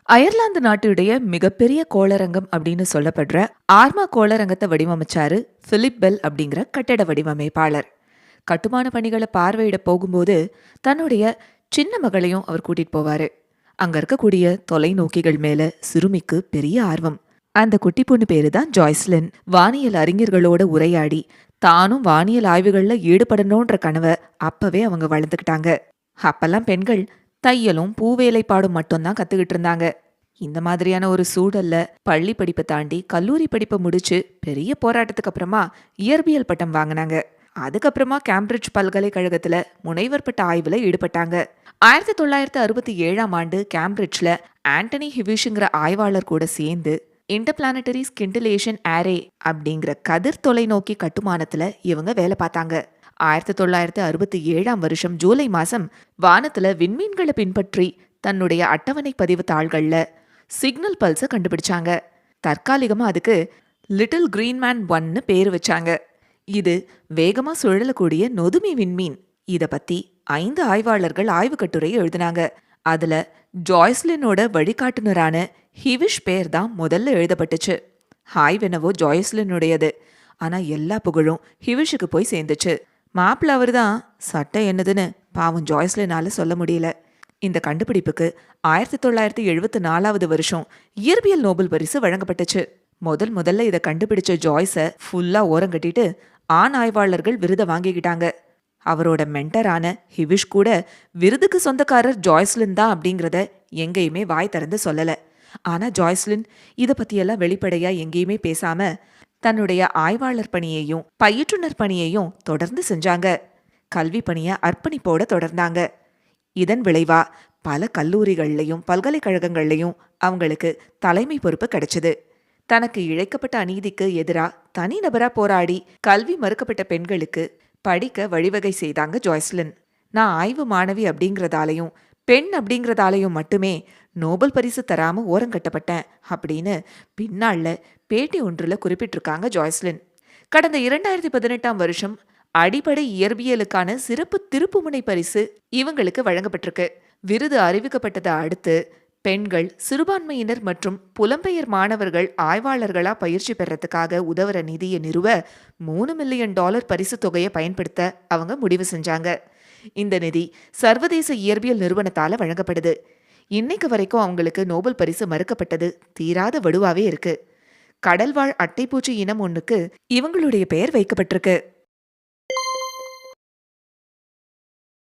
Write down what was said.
Ireland நாட்டுடைய மிகப்பெரிய கோளரங்கம் அப்படின்னு சொல்லப்படுற ஆர்மா கோளரங்கத்தை வடிவமைச்சாரு பிலிப் பெல் அப்படிங்கிற கட்டட வடிவமைப்பாளர். கட்டுமான பணிகளை பார்வையிட போகும்போது தன்னுடைய சின்ன மகளையும் அவர் கூட்டிட்டு போவாரு. அங்க இருக்கக்கூடிய தொலைநோக்கிகள் மேல சிறுமிக்கு பெரிய ஆர்வம். அந்த குட்டி பொண்ணு பேரு தான் ஜாய்ஸ்லின். வானியல் அறிஞர்களோட உரையாடி தானும் வானியல் ஆய்வுகள்ல ஈடுபடணும்ன்ற கனவை அப்பவே அவங்க வளர்ந்துக்கிட்டாங்க. அப்பெல்லாம் பெண்கள் தையலும் பூவேலைப்பாடும் மட்டும்தான் கத்துக்கிட்டு இருந்தாங்க. இந்த மாதிரியான ஒரு சூழல்ல பள்ளி படிப்பை தாண்டி கல்லூரி படிப்பை முடிச்சு பெரிய போராட்டத்துக்கு அப்புறமா இயற்பியல் பட்டம் வாங்கினாங்க. அதுக்கப்புறமா கேம்பிரிட்ஜ் பல்கலைக்கழகத்துல முனைவர் பட்ட ஆய்வுல ஈடுபட்டாங்க. 1967 கேம்பிரிட்ஜ்ல ஆண்டனி ஹிவிஷ்ங்கிற ஆய்வாளர் கூட சேர்ந்து இன்டர்பிளானட்டரி ஸ்கிண்டிலேஷன் அரே அப்படிங்கிற கதிர் தொலைநோக்கி கட்டுமானத்துல இவங்க வேலை பார்த்தாங்க. 1967 ஜூலை மாசம் வானத்துல விண்மீன்களை பின்பற்றி தன்னுடைய அட்டவணை பதிவு தாள்கள்ல சிக்னல் பல்ஸை கண்டுபிடிச்சாங்க. தற்காலிகமா அதுக்கு லிட்டில் கிரீன்மேன் 1ன்னு பேர் வச்சாங்க. இது வேகமா சுழலக்கூடிய நொதுமி விண்மீன். இத பத்தி 5 ஆய்வாளர்கள் ஆய்வு கட்டுரையை எழுதினாங்க. அதுல ஜாய்ஸ்லினோட வழிகாட்டுனரான ஹிவிஷ் பேர் தான் முதல்ல எழுதப்பட்டுச்சு. ஆய்வெனவோ ஜாய்ஸ்லினுடையது. ஆனா எல்லா புகழும் ஹிவிஷுக்கு போய் சேர்ந்துச்சு. மாப்பிள்ள அவர் தான், சட்டம் என்னதுன்னு பாவம் ஜாய்ஸ்லினால சொல்ல முடியல. இந்த கண்டுபிடிப்புக்கு 1974 இயற்பியல் நோபல் பரிசு வழங்கப்பட்டுச்சு. முதல்ல இதை கண்டுபிடிச்ச ஜாய்ஸை ஃபுல்லா ஓரங்கட்டிட்டு ஆண் ஆய்வாளர்கள் விருதை வாங்கிக்கிட்டாங்க. அவரோட மென்டரான ஹிவிஷ் கூட விருதுக்கு சொந்தக்காரர் ஜாய்ஸ்லின் தான் அப்படிங்கிறத எங்கேயுமே வாய் திறந்து சொல்லல. ஆனா ஜாய்ஸ்லின் இதை பத்தியெல்லாம் வெளிப்படையா எங்கேயுமே பேசாம தன்னுடைய ஆய்வாளர் பணியையும் பயிற்றுனர் பணியையும் தொடர்ந்து செஞ்சாங்க. கல்வி பணியை அர்ப்பணிப்போட தொடர்ந்தாங்க. இதன் விளைவா பல கல்லூரிகள்லையும் பல்கலைக்கழகங்கள்லையும் அவங்களுக்கு தலைமை பொறுப்பு கிடைச்சது. தனக்கு இழைக்கப்பட்ட அநீதிக்கு எதிரா தனிநபரா போராடி கல்வி மறுக்கப்பட்ட பெண்களுக்கு படிக்க வழிவகை செய்தாங்க ஜாய்ஸ்லின். நான் ஆய்வு மாணவி அப்படிங்கிறதாலையும் பெண் அப்படிங்கிறதாலையும் மட்டுமே நோபல் பரிசு தராம ஓரங்கட்டப்பட்டேன் அப்படின்னு பின்னால பேட்டி ஒன்றுல குறிப்பிட்டிருக்காங்க ஜாய்ஸ்லின். கடந்த 2018 அடிப்படை இயற்பியலுக்கான சிறப்பு திருப்புமுனை பரிசு இவங்களுக்கு வழங்கப்பட்டிருக்கு. விருது அறிவிக்கப்பட்டதை அடுத்து பெண்கள், சிறுபான்மையினர் மற்றும் புலம்பெயர் மாணவர்கள் ஆய்வாளர்களா பயிற்சி பெறத்துக்காக உதவுற நிதியை நிறுவ $3 மில்லியன் பரிசு தொகையை பயன்படுத்த அவங்க முடிவு செஞ்சாங்க. இந்த நிதி சர்வதேச இயற்பியல் நிறுவனத்தால வழங்கப்படுது. இன்னைக்கு வரைக்கும் அவங்களுக்கு நோபல் பரிசு மறுக்கப்பட்டது தீராத வடுவாவே இருக்கு. கடல்வாழ் அட்டைப்பூச்சி இனம் ஒண்ணுக்கு இவங்களுடைய பெயர் வைக்கப்பட்டிருக்கு.